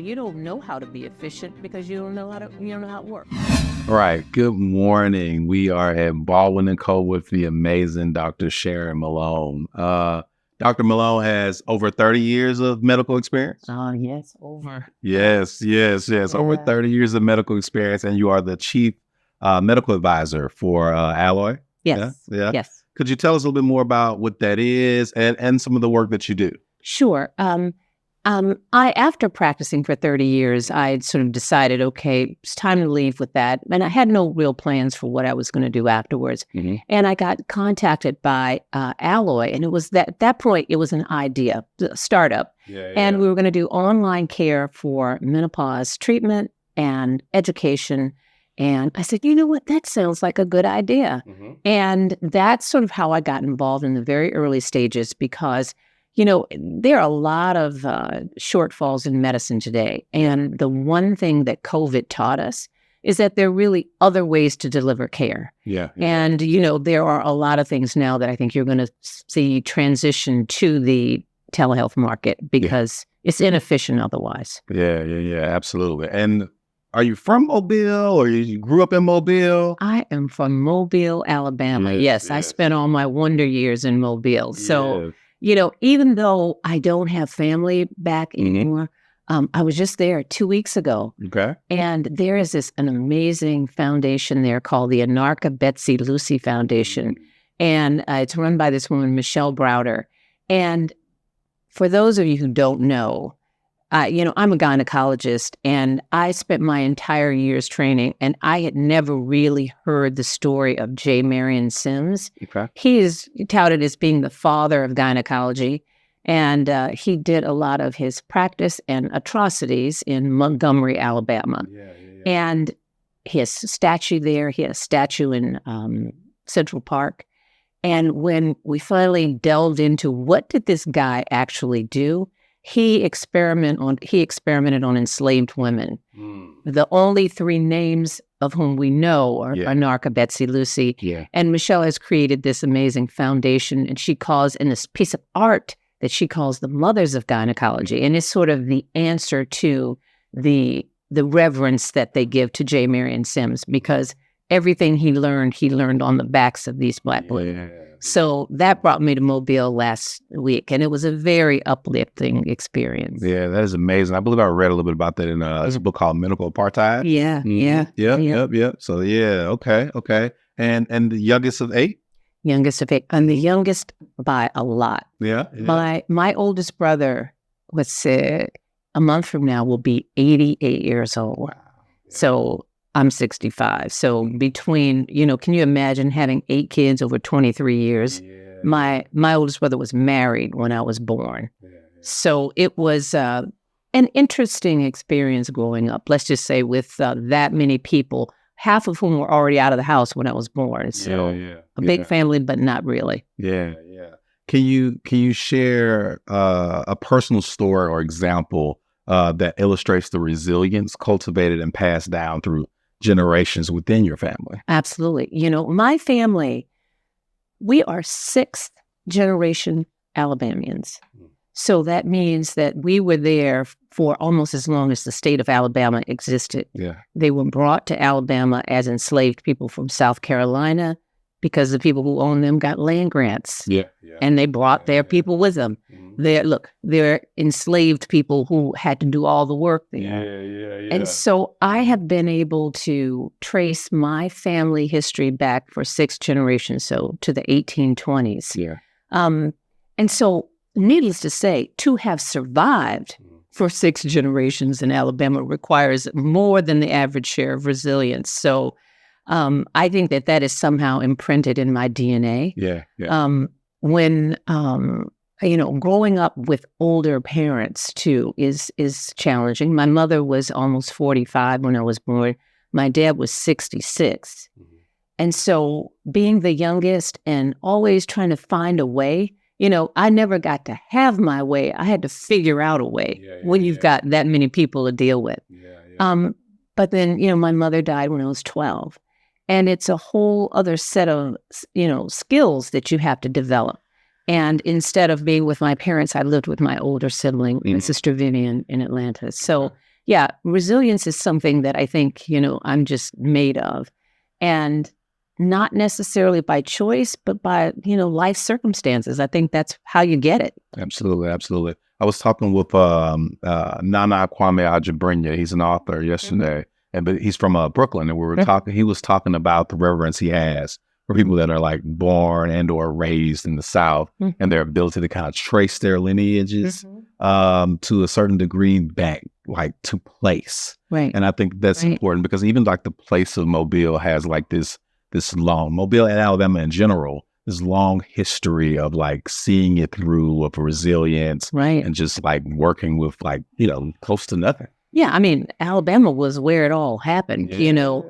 you don't know how to be efficient because you don't know how it works. All right. Good morning. We are at Baldwin & Co. with the amazing Dr. Sharon Malone. Dr. Malone has over 30 years of medical experience. Yes, over. Yes. Over 30 years of medical experience, and you are the chief medical advisor for Alloy. Yes. Yeah. Yes. Could you tell us a little bit more about what that is and some of the work that you do? Sure. After practicing for 30 years, I sort of decided, okay, it's time to leave with that. And I had no real plans for what I was going to do afterwards. Mm-hmm. And I got contacted by Alloy, and it was at that point, it was an idea, a startup. And we were going to do online care for menopause treatment and education. And I said, you know what, that sounds like a good idea. Mm-hmm. And that's sort of how I got involved in the very early stages because there are a lot of shortfalls in medicine today. And the one thing that COVID taught us is that there are really other ways to deliver care. Yeah. And, there are a lot of things now that I think you're going to see transition to the telehealth market because it's inefficient otherwise. Yeah, absolutely. And are you from Mobile or you grew up in Mobile? I am from Mobile, Alabama. Yes. I spent all my wonder years in Mobile. So, even though I don't have family back anymore, I was just there 2 weeks ago. Okay. And there is an amazing foundation there called the Anarcha Betsy Lucy Foundation. And it's run by this woman, Michelle Browder. And for those of you who don't know, I'm a gynecologist, and I spent my entire year's training, and I had never really heard the story of J. Marion Sims. Okay. He is touted as being the father of gynecology, and he did a lot of his practice and atrocities in Montgomery, Alabama. Yeah. And he has a statue there. He has a statue in Central Park. And when we finally delved into what did this guy actually do, he experimented on enslaved women. The only three names of whom we know are Anarcha Betsy Lucy. Yeah. And Michelle has created this amazing foundation, and she calls in this piece of art that she calls the Mothers of Gynecology. And it's sort of the answer to the reverence that they give to J. Marion Sims, because everything he learned on the backs of these Black women. So that brought me to Mobile last week, and it was a very uplifting experience. Yeah, that is amazing. I believe I read a little bit about that in a book called Medical Apartheid. Yeah. Yep. So okay. And the youngest of 8? Youngest of 8. I'm the youngest by a lot. Yeah. My oldest brother, a month from now, will be 88 years old. Wow. Yeah. So I'm 65. So between, can you imagine having 8 kids over 23 years? Yeah. My oldest brother was married when I was born. Yeah. So it was an interesting experience growing up, let's just say, with that many people, half of whom were already out of the house when I was born. So a big family, but not really. Yeah. Can you share a personal story or example that illustrates the resilience cultivated and passed down through generations within your family? Absolutely. My family, we are 6th generation Alabamians. So that means that we were there for almost as long as the state of Alabama existed. Yeah. They were brought to Alabama as enslaved people from South Carolina because the people who owned them got land grants. Yeah. And they brought their people with them. They're enslaved people who had to do all the work there. Yeah. And so I have been able to trace my family history back for 6 generations, so to the 1820s. Yeah. And so, needless to say, to have survived for 6 generations in Alabama requires more than the average share of resilience. So I think that is somehow imprinted in my DNA. Yeah. When growing up with older parents too is challenging. My mother was almost 45 when I was born. My dad was 66. And so being the youngest and always trying to find a way, I never got to have my way. I had to figure out a way when you've got that many people to deal with. But then, my mother died when I was 12. And it's a whole other set of, skills that you have to develop. And instead of being with my parents, I lived with my older sibling, my sister Vivian, in Atlanta. So yeah, resilience is something that I think, I'm just made of. And not necessarily by choice, but by, life circumstances. I think that's how you get it. Absolutely, absolutely. I was talking with Nana Kwame Adjabanya. He's an author yesterday, but he's from Brooklyn, and we were talking. He was talking about the reverence he has for people that are like born and or raised in the South, and their ability to kind of trace their lineages to a certain degree back, like to place. Right. And I think that's important because even like the place of Mobile has like this long, Mobile and Alabama in general, this long history of like seeing it through, of resilience, and just like working with like, close to nothing. Yeah, I mean, Alabama was where it all happened. All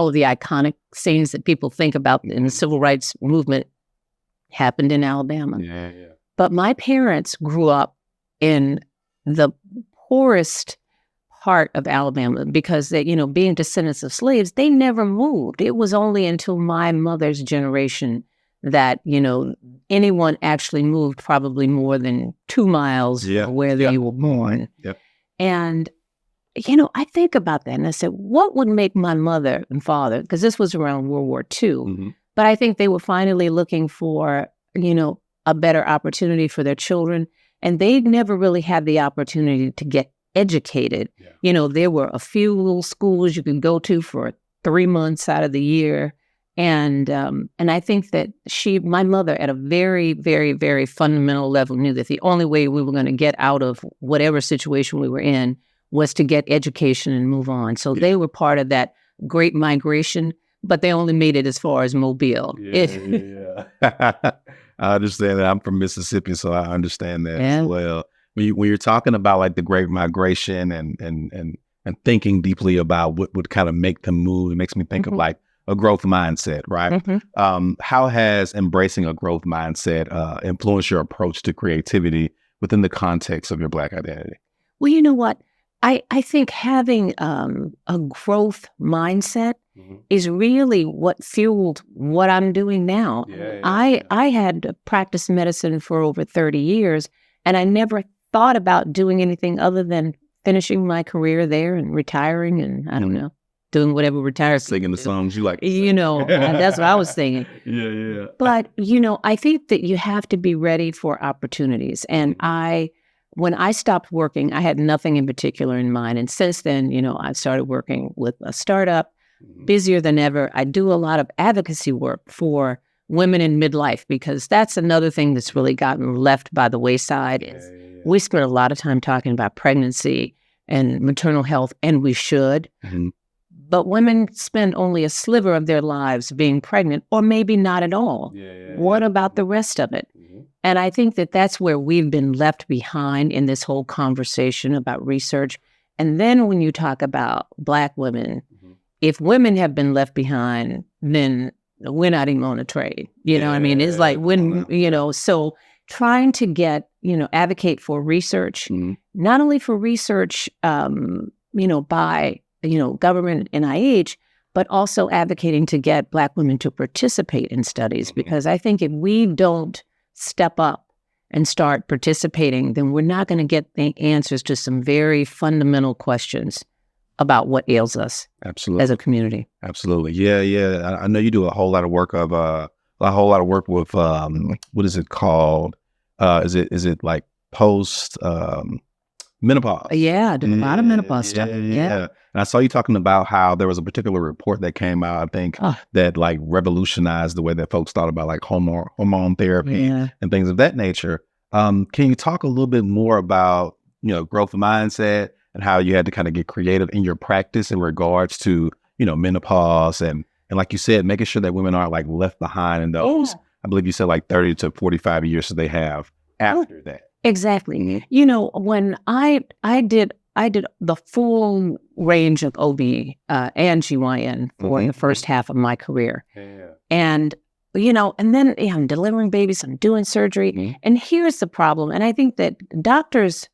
of the iconic scenes that people think about in the civil rights movement happened in Alabama. But my parents grew up in the poorest part of Alabama because they, being descendants of slaves, they never moved. It was only until my mother's generation that, anyone actually moved probably more than 2 miles from where they were born. And, I think about that and I said, what would make my mother and father, because this was around World War II, but I think they were finally looking for, a better opportunity for their children. And they never really had the opportunity to get educated. There were a few little schools you could go to for 3 months out of the year. And I think that my mother, at a very, very, very fundamental level, knew that the only way we were going to get out of whatever situation we were in was to get education and move on. So they were part of that great migration, but they only made it as far as Mobile. I understand that. I'm from Mississippi, so I understand that as well. When you're talking about like the Great Migration and thinking deeply about what would kind of make them move, it makes me think of like a growth mindset, right? How has embracing a growth mindset influenced your approach to creativity within the context of your Black identity? Well, you know what? I think having a growth mindset is really what fueled what I'm doing now. I had practiced medicine for over 30 years, and I never thought about doing anything other than finishing my career there and retiring and, I don't know, doing whatever retired. Singing the songs you like. That's what I was thinking. But, I think that you have to be ready for opportunities. And when I stopped working, I had nothing in particular in mind. And since then, I started working with a startup, busier than ever. I do a lot of advocacy work for women in midlife, because that's another thing that's really gotten left by the wayside. We spend a lot of time talking about pregnancy and maternal health, and we should. But women spend only a sliver of their lives being pregnant, or maybe not at all. What about the rest of it? And I think that that's where we've been left behind in this whole conversation about research. And then when you talk about Black women, if women have been left behind, then we're not even on a trade. I mean? It's like when, so trying to get, advocate for research, not only for research, by, government NIH, but also advocating to get Black women to participate in studies. Because I think if we don't step up and start participating, then we're not going to get the answers to some very fundamental questions about what ails us as a community. Absolutely. Yeah. I know you do a whole lot of work with what is it called? Is it like post menopause? Yeah, I do a lot of menopause stuff. Yeah. And I saw you talking about how there was a particular report that came out, I think, that like revolutionized the way that folks thought about like hormone therapy and things of that nature. Can you talk a little bit more about, growth mindset and how you had to kind of get creative in your practice in regards to, menopause and like you said, making sure that women aren't like left behind in those, I believe you said like 30 to 45 years that they have after that. Exactly. When I did the full range of OB and GYN for the first half of my career. And, and then I'm delivering babies, I'm doing surgery. And here's the problem. And I think that doctors,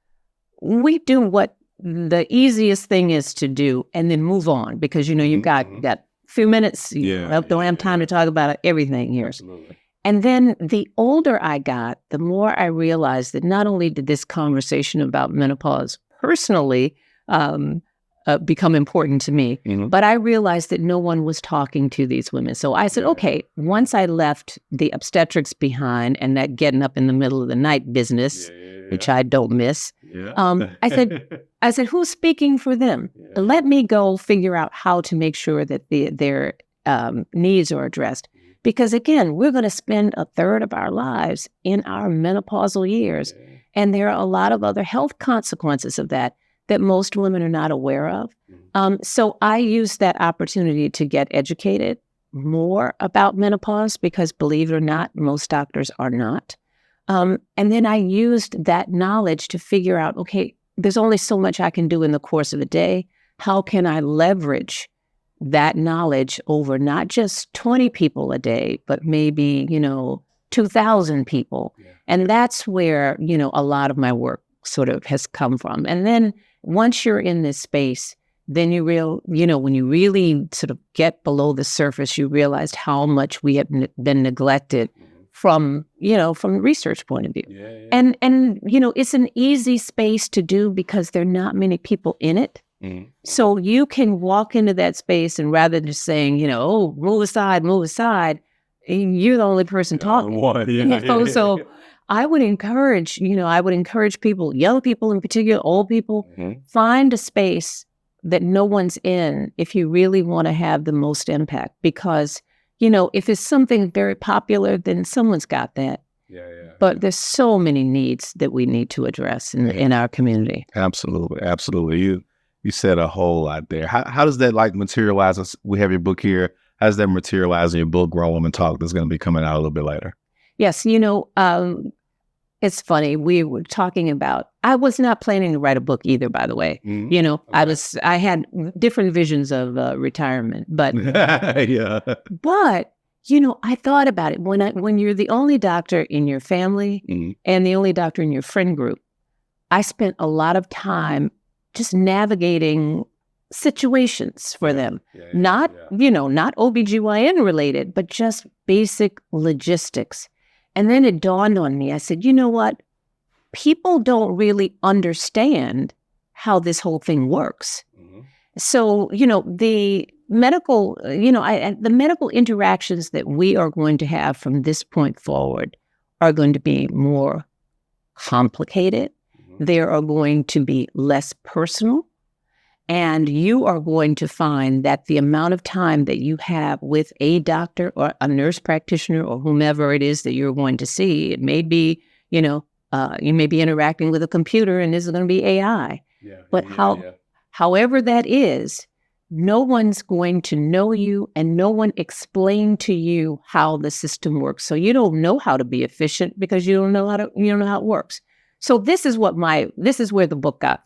we do what the easiest thing is to do and then move on, because, you've got a few minutes. Don't have time to talk about everything here. Absolutely. And then the older I got, the more I realized that not only did this conversation about menopause personally become important to me. But I realized that no one was talking to these women. So I said, okay, once I left the obstetrics behind and that getting up in the middle of the night business, which I don't miss, I said, who's speaking for them? Let me go figure out how to make sure that their needs are addressed. Because again, we're going to spend a third of our lives in our menopausal years. And there are a lot of other health consequences of that most women are not aware of. So I used that opportunity to get educated more about menopause because, believe it or not, most doctors are not. And then I used that knowledge to figure out, okay, there's only so much I can do in the course of a day. How can I leverage that knowledge over not just 20 people a day, but maybe, 2,000 people? And that's where, a lot of my work sort of has come from. And then once you're in this space, then when you really sort of get below the surface, you realize how much we have been neglected from a research point of view. And it's an easy space to do because there are not many people in it. So you can walk into that space and rather than just saying, oh, move aside, you're the only person talking. So I would encourage people, young people in particular, old people, find a space that no one's in if you really want to have the most impact. Because, if it's something very popular, then someone's got that. But there's so many needs that we need to address in our community. Absolutely. You said a whole lot there. How does that materialize? We have your book here. How does that materialize in your book, Grown Woman Talk, that's going to be coming out a little bit later? Yes, it's funny. We were talking about, I was not planning to write a book either, by the way. Okay. I had different visions of retirement, but, but, I thought about it when you're the only doctor in your family and the only doctor in your friend group. I spent a lot of time just navigating situations for them, not OBGYN related, but just basic logistics. And then it dawned on me, I said, you know what? People don't really understand how this whole thing works. So, the medical, the medical interactions that we are going to have from this point forward are going to be more complicated. They are going to be less personal. And you are going to find that the amount of time that you have with a doctor or a nurse practitioner or whomever it is that you're going to see, it may be, you may be interacting with a computer and this is going to be AI. However that is, no one's going to know you and no one explained to you how the system works. So you don't know how to be efficient because you don't know how it works. So this is where the book got.